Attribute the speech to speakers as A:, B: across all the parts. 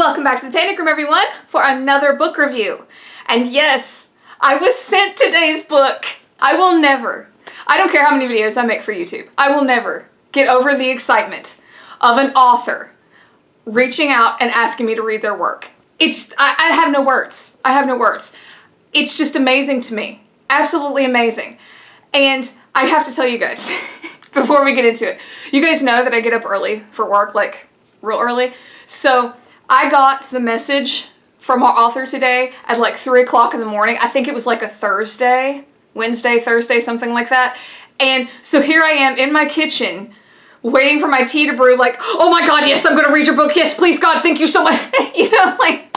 A: Welcome back to the Panic Room, everyone, for another book review. And yes, I was sent today's book. I don't care how many videos I make for YouTube, I will never get over the excitement of an author reaching out and asking me to read their work. I have no words. I have no words. It's just amazing to me. Absolutely amazing. And I have to tell you guys, before we get into it, you guys know that I get up early for work, like real early. So I got the message from our author today at like 3 o'clock in the morning. I think it was like a Wednesday, Thursday, something like that. And so here I am in my kitchen waiting for my tea to brew, like, oh my God, yes, I'm gonna read your book. Yes, please, God, thank you so much. You know, like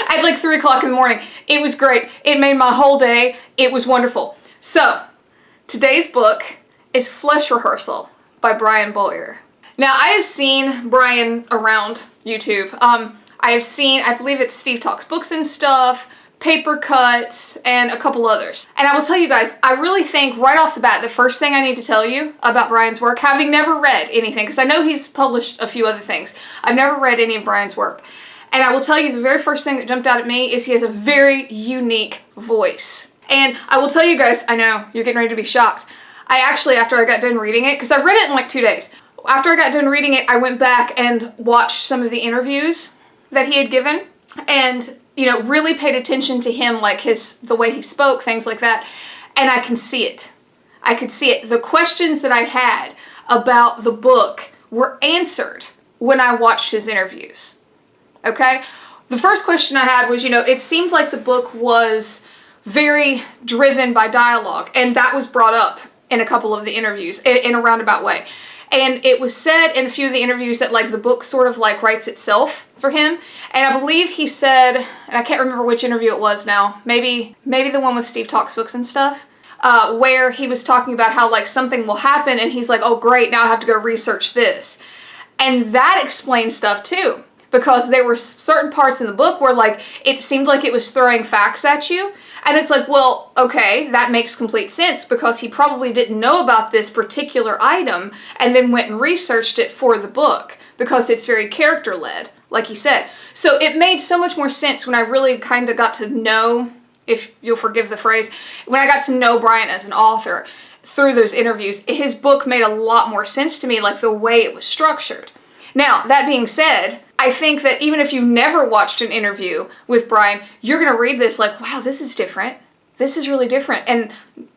A: at like 3 o'clock in the morning. It was great. It made my whole day. It was wonderful. So today's book is Flesh Rehearsal by Brian Boyer. Now, I have seen Brian around YouTube. I believe it's Steve Talks Books and Stuff, Paper Cuts, and a couple others. And I will tell you guys, I really think right off the bat, the first thing I need to tell you about Brian's work, having never read anything, because I know he's published a few other things, I've never read any of Brian's work. And I will tell you the very first thing that jumped out at me is he has a very unique voice. And I will tell you guys, I know, you're getting ready to be shocked. I actually, after I got done reading it, because I read it in like 2 days, after I got done reading it, I went back and watched some of the interviews that he had given and, you know, really paid attention to him, like the way he spoke, things like that. And I can see it. I could see it. The questions that I had about the book were answered when I watched his interviews. Okay? The first question I had was, you know, it seemed like the book was very driven by dialogue, and that was brought up in a couple of the interviews in a roundabout way. And it was said in a few of the interviews that like the book sort of like writes itself for him. And I believe he said, and I can't remember which interview it was now, maybe the one with Steve Talks Books and Stuff, where he was talking about how like something will happen and he's like, oh great, now I have to go research this. And that explains stuff too, because there were certain parts in the book where like it seemed like it was throwing facts at you. And it's like, well, okay, that makes complete sense because he probably didn't know about this particular item and then went and researched it for the book because it's very character-led, like he said. So it made so much more sense when I really kind of got to know, if you'll forgive the phrase, when I got to know Brian as an author through those interviews, his book made a lot more sense to me, like the way it was structured. Now, that being said, I think that even if you've never watched an interview with Brian, you're going to read this like, wow, this is different. This is really different. And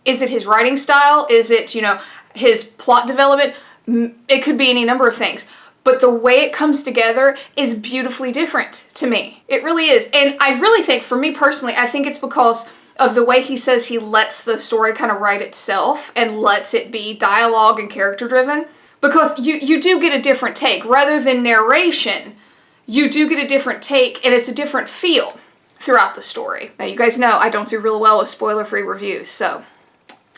A: is it his writing style? Is it, you know, his plot development? It could be any number of things. But the way it comes together is beautifully different to me. It really is. And I really think, for me personally, I think it's because of the way he says he lets the story kind of write itself and lets it be dialogue and character driven. Because you do get a different take. Rather than narration, you do get a different take, and it's a different feel throughout the story. Now, you guys know I don't do real well with spoiler-free reviews, so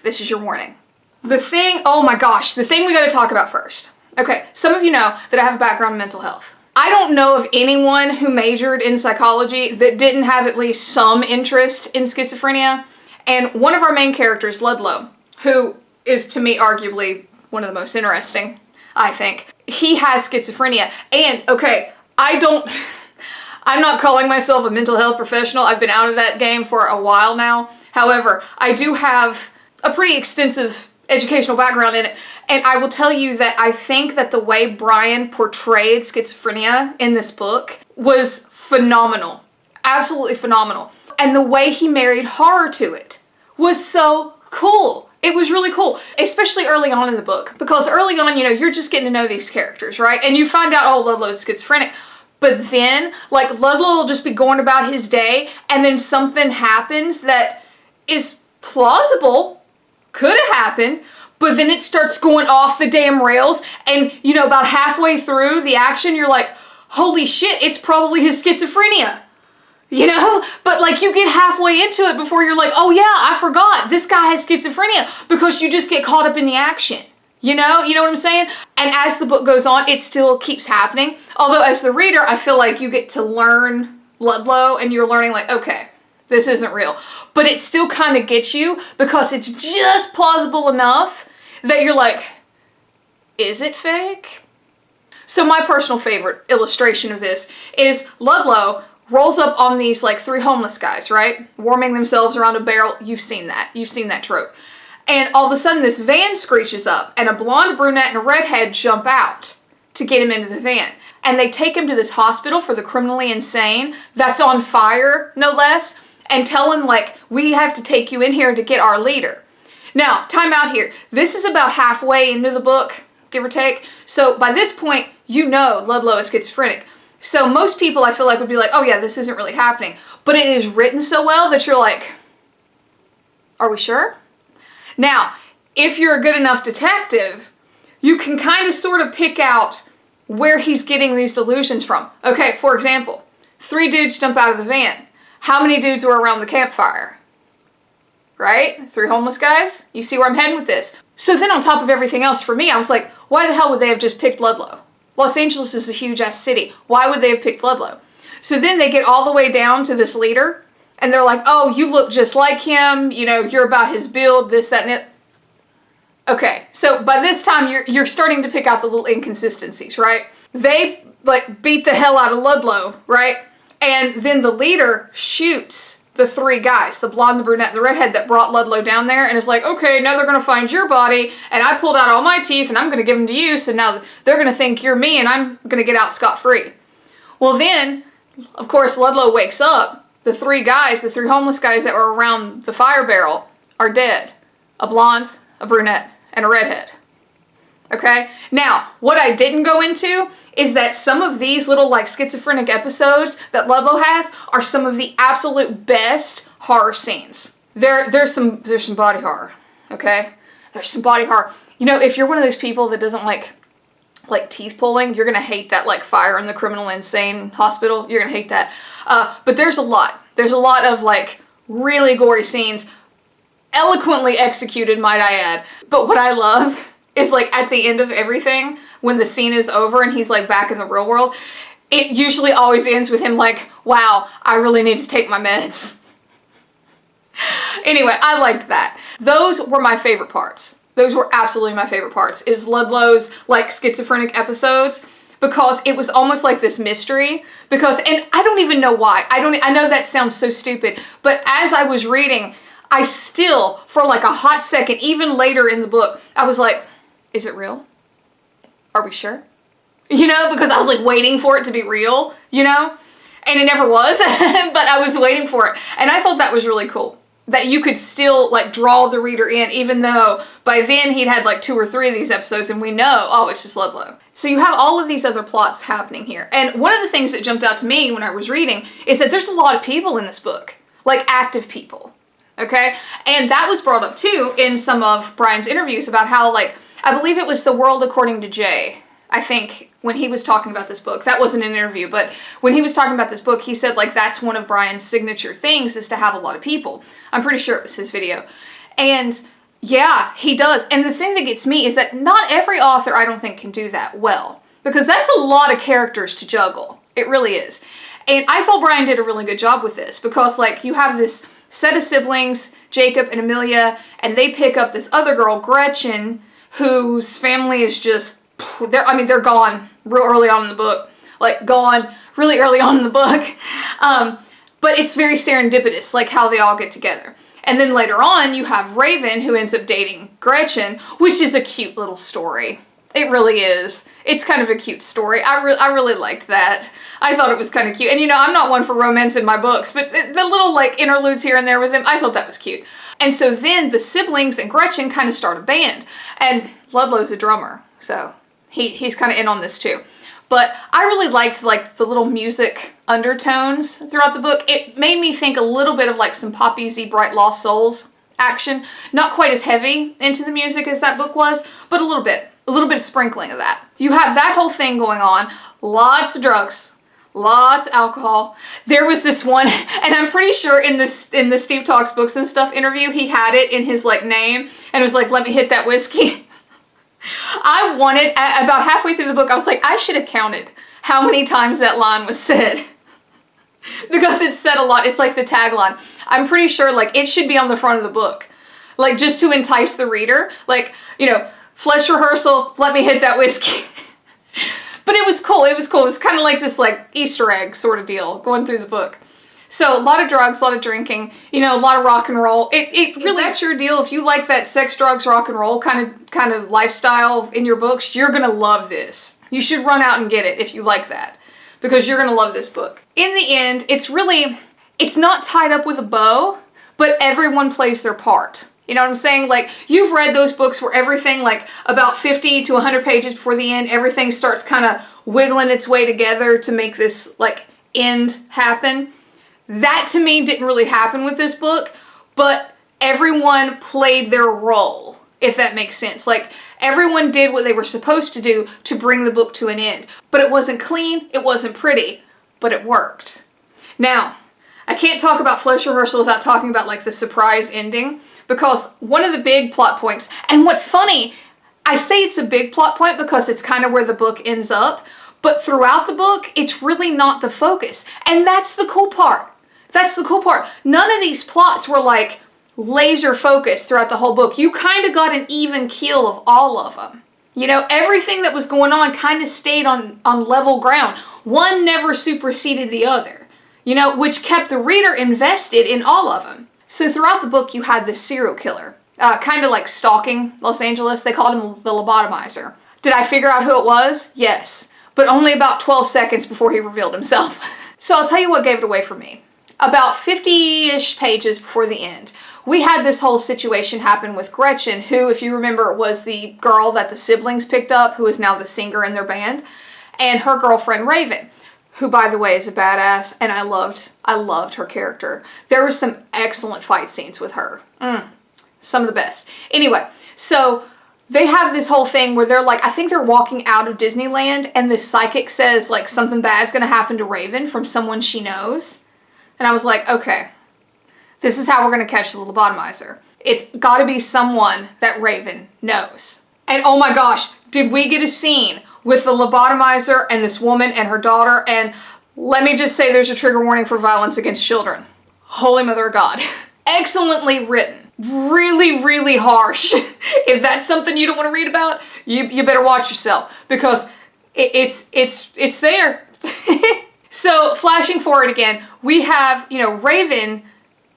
A: this is your warning. The thing we gotta talk about first. Okay, some of you know that I have a background in mental health. I don't know of anyone who majored in psychology that didn't have at least some interest in schizophrenia. And one of our main characters, Ludlow, who is to me arguably one of the most interesting, I think, he has schizophrenia. And okay, I'm not calling myself a mental health professional. I've been out of that game for a while now. However, I do have a pretty extensive educational background in it. And I will tell you that I think that the way Brian portrayed schizophrenia in this book was phenomenal. Absolutely phenomenal. And the way he married horror to it was so cool. It was really cool, especially early on in the book. Because early on, you know, you're just getting to know these characters, right? And you find out, oh, Ludlow's schizophrenic. But then, like, Ludlow will just be going about his day, and then something happens that is plausible, could have happened, but then it starts going off the damn rails, and, you know, about halfway through the action, you're like, holy shit, it's probably his schizophrenia. You know? But like you get halfway into it before you're like, oh yeah, I forgot, this guy has schizophrenia, because you just get caught up in the action. You know what I'm saying? And as the book goes on, it still keeps happening. Although as the reader, I feel like you get to learn Ludlow and you're learning like, okay, this isn't real. But it still kind of gets you because it's just plausible enough that you're like, is it fake? So my personal favorite illustration of this is Ludlow rolls up on these like 3 homeless guys, right? Warming themselves around a barrel. You've seen that. You've seen that trope. And all of a sudden this van screeches up and a blonde, a brunette, and a redhead jump out to get him into the van. And they take him to this hospital for the criminally insane that's on fire, no less, and tell him like, we have to take you in here to get our leader. Now, time out here. This is about halfway into the book, give or take. So by this point, you know Ludlow is schizophrenic. So most people I feel like would be like, oh yeah, this isn't really happening. But it is written so well that you're like, are we sure? Now, if you're a good enough detective, you can kind of sort of pick out where he's getting these delusions from. Okay, for example, 3 dudes jump out of the van. How many dudes were around the campfire? Right? 3 homeless guys? You see where I'm heading with this. So then on top of everything else, for me, I was like, why the hell would they have just picked Ludlow? Los Angeles is a huge-ass city. Why would they have picked Ludlow? So then they get all the way down to this leader, and they're like, oh, you look just like him, you know, you're about his build, this, that, and it. Okay, so by this time, you're starting to pick out the little inconsistencies, right? They, like, beat the hell out of Ludlow, right? And then the leader shoots the 3 guys, the blonde, the brunette, and the redhead that brought Ludlow down there, and is like, okay, now they're going to find your body, and I pulled out all my teeth, and I'm going to give them to you, so now they're going to think you're me, and I'm going to get out scot-free. Well then, of course, Ludlow wakes up. The 3 guys, the 3 homeless guys that were around the fire barrel are dead. A blonde, a brunette, and a redhead. Okay? Now, what I didn't go into is that some of these little like schizophrenic episodes that Ludlow has are some of the absolute best horror scenes. There's some body horror, okay? There's some body horror. You know, if you're one of those people that doesn't like teeth pulling, you're gonna hate that like fire in the criminal insane hospital. You're gonna hate that. But there's a lot. There's a lot of like really gory scenes, eloquently executed, might I add. But what I love is like at the end of everything, when the scene is over and he's like back in the real world, it usually always ends with him like, wow, I really need to take my meds. Anyway, I liked that. Those were my favorite parts. Those were absolutely my favorite parts, is Ludlow's like schizophrenic episodes, because it was almost like this mystery, because, and I don't even know why. I know that sounds so stupid, but as I was reading, I still, for like a hot second, even later in the book, I was like, is it real? Are we sure? You know, because I was like waiting for it to be real, you know? And it never was, but I was waiting for it. And I thought that was really cool, that you could still like draw the reader in, even though by then he'd had like 2 or 3 of these episodes and we know, oh, it's just Ludlow. So you have all of these other plots happening here. And one of the things that jumped out to me when I was reading is that there's a lot of people in this book, like active people, okay? And that was brought up too in some of Brian's interviews about how, like, I believe it was The World According to Jay, I think, when he was talking about this book. That wasn't an interview, but when he was talking about this book, he said like that's one of Brian's signature things, is to have a lot of people. I'm pretty sure it was his video. And yeah, he does. And the thing that gets me is that not every author, I don't think, can do that well, because that's a lot of characters to juggle. It really is. And I thought Brian did a really good job with this, because like you have this set of siblings, Jacob and Amelia, and they pick up this other girl, Gretchen, whose family is just, they're gone real early on in the book. Like, gone really early on in the book. But it's very serendipitous, like, how they all get together. And then later on, you have Raven, who ends up dating Gretchen, which is a cute little story. It really is. It's kind of a cute story. I really liked that. I thought it was kind of cute. And, you know, I'm not one for romance in my books, but the little, like, interludes here and there with him, I thought that was cute. And so then the siblings and Gretchen kind of start a band. And Ludlow's a drummer, so he's kind of in on this too. But I really liked like the little music undertones throughout the book. It made me think a little bit of like some Poppy Z Bright Lost Souls action. Not quite as heavy into the music as that book was, but a little bit of sprinkling of that. You have that whole thing going on, lots of drugs, lots of alcohol. There was this one, and I'm pretty sure in the Steve Talks Books and Stuff interview, he had it in his like name, and it was like, let me hit that whiskey. I wanted, about halfway through the book, I was like, I should have counted how many times that line was said. Because it's said a lot. It's like the tagline. I'm pretty sure like it should be on the front of the book. Like just to entice the reader. Like, you know, flesh rehearsal, let me hit that whiskey. But it was cool. It was cool. It was kind of like this like Easter egg sort of deal going through the book. So a lot of drugs, a lot of drinking, you know, a lot of rock and roll. It really, that's your deal. If you like that sex, drugs, rock and roll kind of lifestyle in your books, you're going to love this. You should run out and get it if you like that, because you're going to love this book. In the end, it's not tied up with a bow, but everyone plays their part. You know what I'm saying? Like, you've read those books where everything, like, about 50 to 100 pages before the end, everything starts kind of wiggling its way together to make this, like, end happen. That, to me, didn't really happen with this book, but everyone played their role, if that makes sense. Like, everyone did what they were supposed to do to bring the book to an end. But it wasn't clean, it wasn't pretty, but it worked. Now, I can't talk about Flesh Rehearsal without talking about, like, the surprise ending, because one of the big plot points, and what's funny, I say it's a big plot point because it's kind of where the book ends up, but throughout the book, it's really not the focus. And that's the cool part. That's the cool part. None of these plots were like laser focused throughout the whole book. You kind of got an even keel of all of them. You know, everything that was going on kind of stayed on level ground. One never superseded the other, you know, which kept the reader invested in all of them. So throughout the book, you had this serial killer, kind of like stalking Los Angeles. They called him the lobotomizer. Did I figure out who it was? Yes, but only about 12 seconds before he revealed himself. So I'll tell you what gave it away for me. About 50-ish pages before the end, we had this whole situation happen with Gretchen, who, if you remember, was the girl that the siblings picked up, who is now the singer in their band, and her girlfriend Raven, who, by the way, is a badass, and I loved her character. There were some excellent fight scenes with her. Some of the best. Anyway, so they have this whole thing where they're like, I think they're walking out of Disneyland, and this psychic says, like, something bad's gonna happen to Raven from someone she knows. And I was like, okay, this is how we're gonna catch the lobotomizer. It's gotta be someone that Raven knows. And oh my gosh, did we get a scene with the lobotomizer and this woman and her daughter, and let me just say there's a trigger warning for violence against children. Holy Mother of God. Excellently written. Really, really harsh. If that's something you don't want to read about, you better watch yourself, because it's there. So flashing forward again, we have, you know, Raven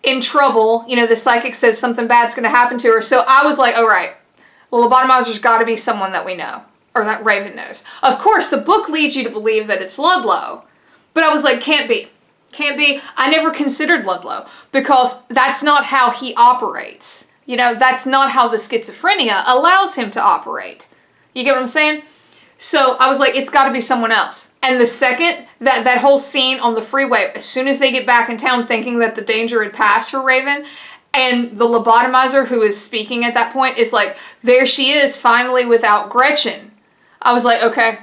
A: in trouble. You know, the psychic says something bad's going to happen to her. So I was like, all right, the lobotomizer's got to be someone that we know, or that Raven knows. Of course, the book leads you to believe that it's Ludlow, but I was like, can't be. Can't be. I never considered Ludlow, because that's not how he operates. You know, that's not how the schizophrenia allows him to operate. You get what I'm saying? So I was like, it's got to be someone else. And the second that whole scene on the freeway, as soon as they get back in town thinking that the danger had passed for Raven, and the lobotomizer who is speaking at that point is like, there she is finally without Gretchen. I was like, okay,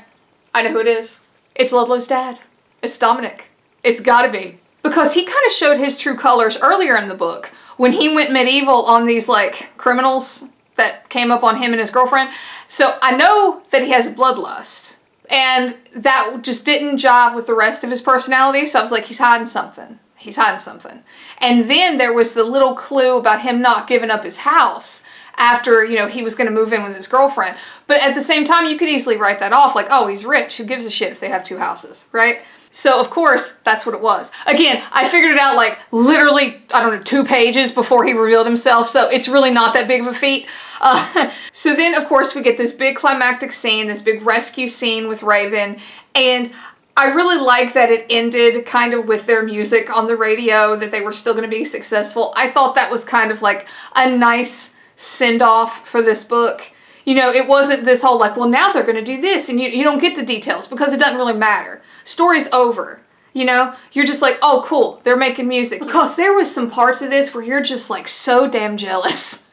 A: I know who it is. It's Ludlow's dad. It's Dominic. It's gotta be. Because he kind of showed his true colors earlier in the book when he went medieval on these like criminals that came up on him and his girlfriend. So I know that he has bloodlust, and that just didn't jive with the rest of his personality. So I was like, he's hiding something. He's hiding something. And then there was the little clue about him not giving up his house after, you know, he was going to move in with his girlfriend. But at the same time, you could easily write that off like, oh, he's rich. Who gives a shit if they have two houses, right? So, of course, that's what it was. Again, I figured it out like literally, I don't know, 2 pages before he revealed himself. So it's really not that big of a feat. So then, of course, we get this big climactic scene, this big rescue scene with Raven. And I really like that it ended kind of with their music on the radio, that they were still going to be successful. I thought that was kind of like a nice send-off for this book. You know, it wasn't this whole like, well, now they're going to do this, and you don't get the details because it doesn't really matter. Story's over. You know, you're just like, oh, cool, they're making music. Because there was some parts of this where you're just like so damn jealous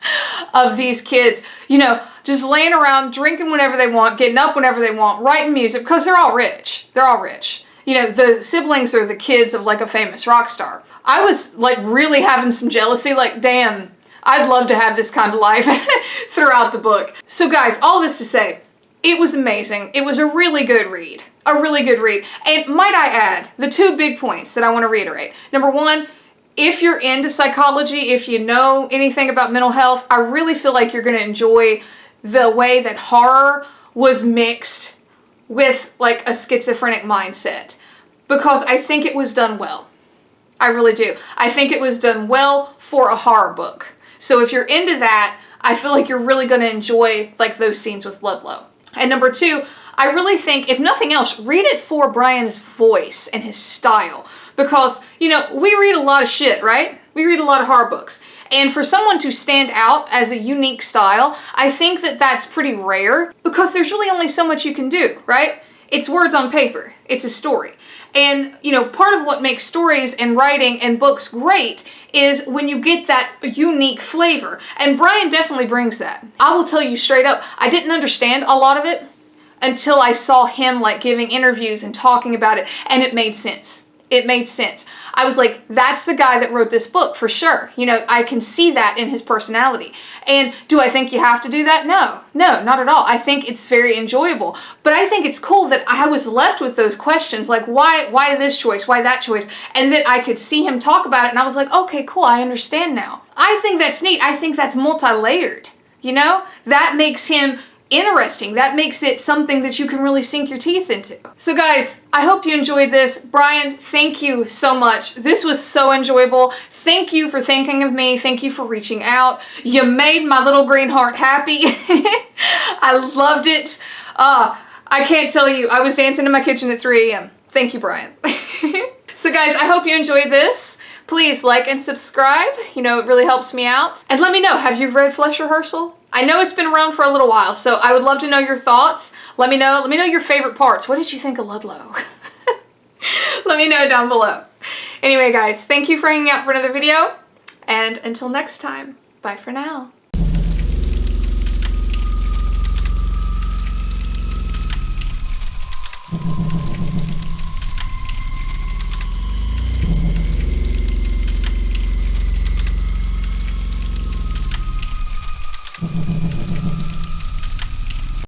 A: of these kids, you know, just laying around, drinking whenever they want, getting up whenever they want, writing music, because they're all rich. They're all rich. You know, the siblings are the kids of like a famous rock star. I was like really having some jealousy, like, damn, I'd love to have this kind of life throughout the book. So guys, all this to say, it was amazing. It was a really good read. A really good read. And might I add, the 2 big points that I want to reiterate. Number 1, if you're into psychology, if you know anything about mental health, I really feel like you're going to enjoy the way that horror was mixed with like a schizophrenic mindset, because I think it was done well. I really do. I think it was done well for a horror book. So if you're into that, I feel like you're really going to enjoy like those scenes with Ludlow. And number two, I really think, if nothing else, read it for Brian's voice and his style. Because, you know, we read a lot of shit, right? We read a lot of horror books. And for someone to stand out as a unique style, I think that that's pretty rare, because there's really only so much you can do, right? It's words on paper. It's a story. And, you know, part of what makes stories and writing and books great is when you get that unique flavor. And Brian definitely brings that. I will tell you straight up, I didn't understand a lot of it until I saw him like giving interviews and talking about it, and it made sense. It made sense. I was like, that's the guy that wrote this book for sure. You know, I can see that in his personality. And do I think you have to do that? No, not at all. I think it's very enjoyable. But I think it's cool that I was left with those questions, like why this choice, why that choice? And then I could see him talk about it, and I was like, okay, cool, I understand now. I think that's neat. I think that's multi-layered, you know? That makes him interesting. That makes it something that you can really sink your teeth into. So guys, I hope you enjoyed this. Brian, thank you so much. This was so enjoyable. Thank you for thinking of me. Thank you for reaching out. You made my little green heart happy. I loved it. I can't tell you, I was dancing in my kitchen at 3 a.m. Thank you, Brian. So guys, I hope you enjoyed this. Please like and subscribe. You know, it really helps me out. And let me know, have you read Flesh Rehearsal? I know it's been around for a little while, so I would love to know your thoughts. Let me know your favorite parts. What did you think of Ludlow? Let me know down below. Anyway, guys, thank you for hanging out for another video. And until next time, bye for now.